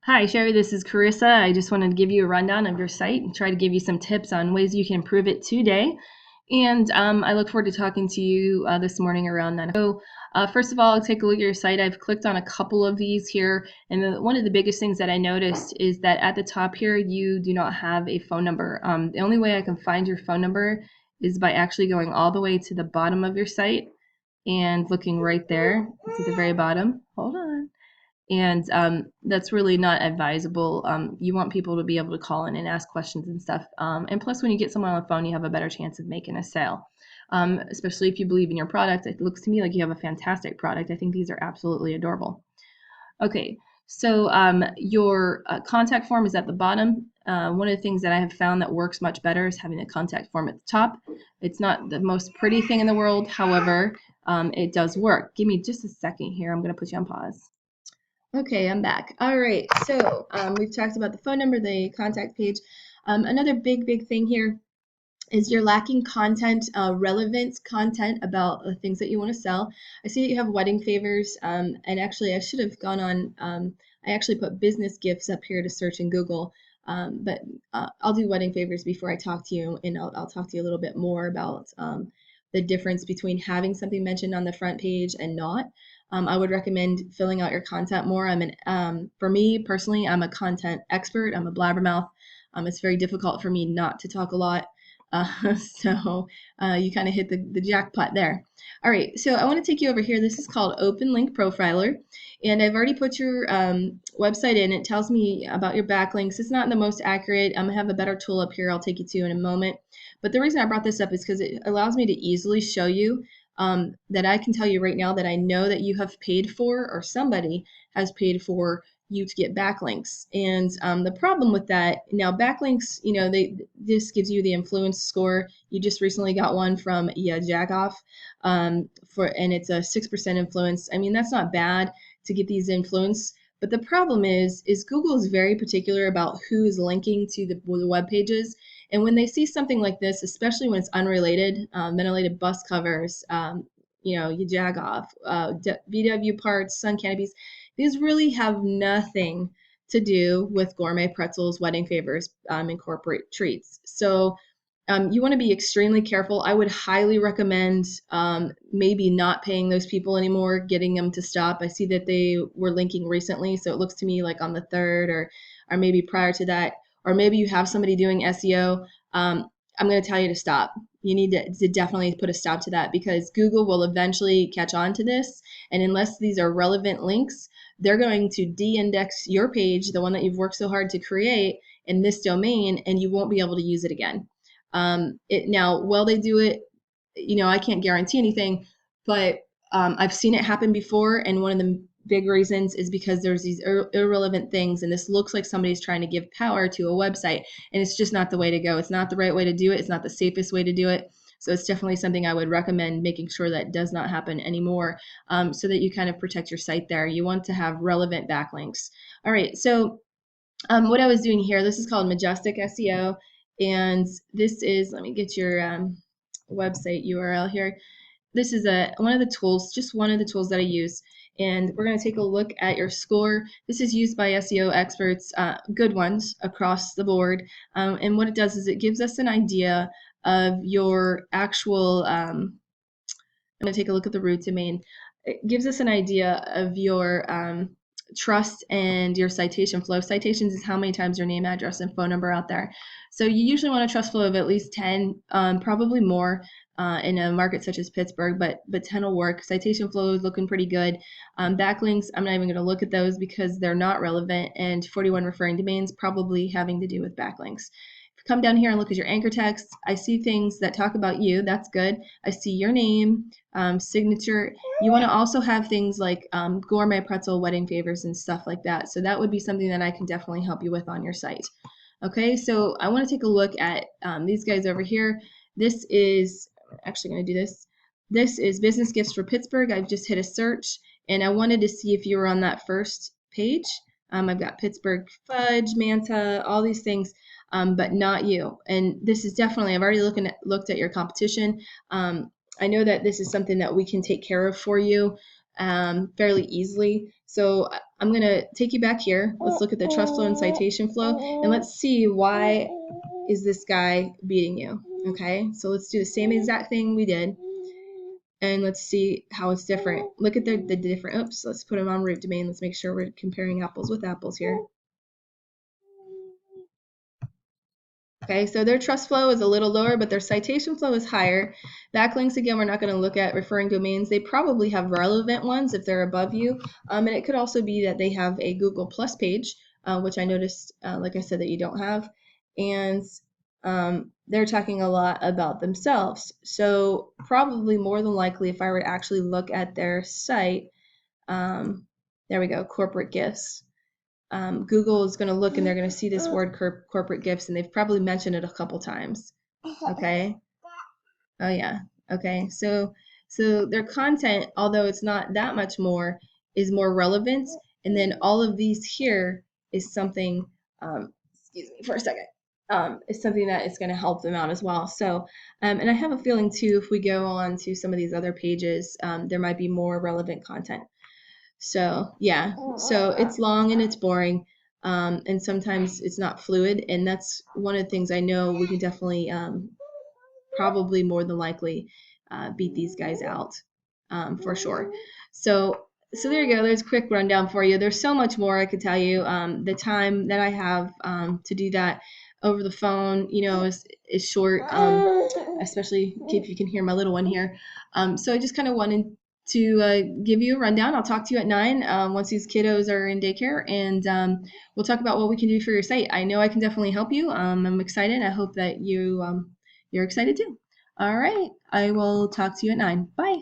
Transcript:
Hi, Sherry. This is Carissa. I just wanted to give you a rundown of your site and try to give you some tips on ways you can improve it today. And I look forward to talking to you this morning around 9 o'clock. So, first of all, take a look at your site. I've clicked on a couple of these here. And one of the biggest things that I noticed is that at the top here, you do not have a phone number. The only way I can find your phone number is by actually going all the way to the bottom of your site and looking right there. It's at the very bottom. Hold on. And that's really not advisable. You want people to be able to call in and ask questions and stuff. And plus, when you get someone on the phone, you have a better chance of making a sale, especially if you believe in your product. It looks to me like you have a fantastic product. I think these are absolutely adorable. Okay, so your contact form is at the bottom. One of the things that I have found that works much better is having a contact form at the top. It's not the most pretty thing in the world, however, it does work. Give me just a second here. I'm going to put you on pause. Okay, I'm back. All right, so we've talked about the phone number, the contact page. Another big thing here is you're lacking content, relevant content about the things that you want to sell. I see that you have wedding favors, and actually I should have gone on, I actually put business gifts up here to search in Google, but I'll do wedding favors before I talk to you, and I'll talk to you a little bit more about the difference between having something mentioned on the front page and not. I would recommend filling out your content more. For me personally, I'm a content expert. I'm a blabbermouth. It's very difficult for me not to talk a lot. So you kind of hit the jackpot there. All right, so I want to take you over here. This is called Open Link Profiler, and I've already put your website in. It tells me about your backlinks. It's not the most accurate. I'm gonna have a better tool up here I'll take you to in a moment. But the reason I brought this up is because it allows me to easily show you that I can tell you right now that I know that you have paid for, or somebody has paid for you to get backlinks. And the problem with that, now backlinks, this gives you the influence score. You just recently got one from Jagoff, and it's a 6% influence. I mean, that's not bad to get these influence. But the problem is Google is very particular about who's linking to the web pages. And when they see something like this, especially when it's unrelated, ventilated bus covers, you Jagoff, VW parts, sun canopies, these really have nothing to do with gourmet pretzels, wedding favors, and corporate treats. So you want to be extremely careful. I would highly recommend maybe not paying those people anymore, getting them to stop. I see that they were linking recently, so it looks to me like on the 3rd or maybe prior to that, or maybe you have somebody doing SEO. I'm going to tell you to stop. You need to definitely put a stop to that, because Google will eventually catch on to this. And unless these are relevant links, they're going to de-index your page, the one that you've worked so hard to create, in this domain, and you won't be able to use it again. Now, will they do it? I can't guarantee anything, but I've seen it happen before. And one of the big reasons is because there's these irrelevant things, and this looks like somebody's trying to give power to a website, and it's just not the way to go. It's not the right way to do it. It's not the safest way to do it. So it's definitely something I would recommend making sure that does not happen anymore, so that you kind of protect your site there. You want to have relevant backlinks. All right, so what I was doing here, this is called Majestic SEO. And this is, let me get your website URL here. This is one of the tools, just one of the tools that I use. And we're going to take a look at your score. This is used by SEO experts, good ones across the board. And what it does is it gives us an idea of your actual, I'm going to take a look at the root domain. It gives us an idea of your trust and your citation flow. Citations is how many times your name, address, and phone number out there. So you usually want a trust flow of at least 10, probably more in a market such as Pittsburgh, but 10 will work. Citation flow is looking pretty good. Backlinks, I'm not even going to look at those because they're not relevant, and 41 referring domains probably having to do with backlinks. If you come down here and look at your anchor text, I see things that talk about you. That's good. I see your name, signature. You want to also have things like gourmet pretzel, wedding favors, and stuff like that. So that would be something that I can definitely help you with on your site. Okay, so I want to take a look at these guys over here. This is, I'm actually going to do this. This is business gifts for Pittsburgh. I've just hit a search, and I wanted to see if you were on that first page. I've got Pittsburgh fudge, Manta, all these things, but not you. And this is definitely, I've already looked at your competition. I know that this is something that we can take care of for you. fairly easily. So I'm going to take you back here. Let's look at the trust flow and citation flow, and let's see why is this guy beating you. Okay, so let's do the same exact thing we did, and let's see how it's different. Look at the different, oops, let's put them on root domain. Let's make sure we're comparing apples with apples here. Okay, so their trust flow is a little lower, but their citation flow is higher. Backlinks, again, we're not going to look at referring domains. They probably have relevant ones if they're above you. And it could also be that they have a Google Plus page, which I noticed, like I said, that you don't have. And they're talking a lot about themselves. So probably more than likely, if I were to actually look at their site, there we go, corporate gifts. Google is going to look and they're going to see this word corporate gifts, and they've probably mentioned it a couple times. Okay. Oh yeah. Okay. So their content, although it's not that much more, is more relevant. And then all of these here is something. Excuse me for a second. Is something that is going to help them out as well. So, and I have a feeling too, if we go on to some of these other pages, there might be more relevant content. So yeah, so it's long and it's boring, and sometimes it's not fluid, and that's one of the things I know we can definitely, probably more than likely, beat these guys out, for sure. So there you go. There's a quick rundown for you. There's so much more I could tell you. The time that I have to do that over the phone, is short, especially if you can hear my little one here. So I just kind of wanted to give you a rundown. I'll talk to you at 9 once these kiddos are in daycare, and we'll talk about what we can do for your site. I know I can definitely help you. I'm excited. I hope that you're excited too. All right. I will talk to you at 9. Bye.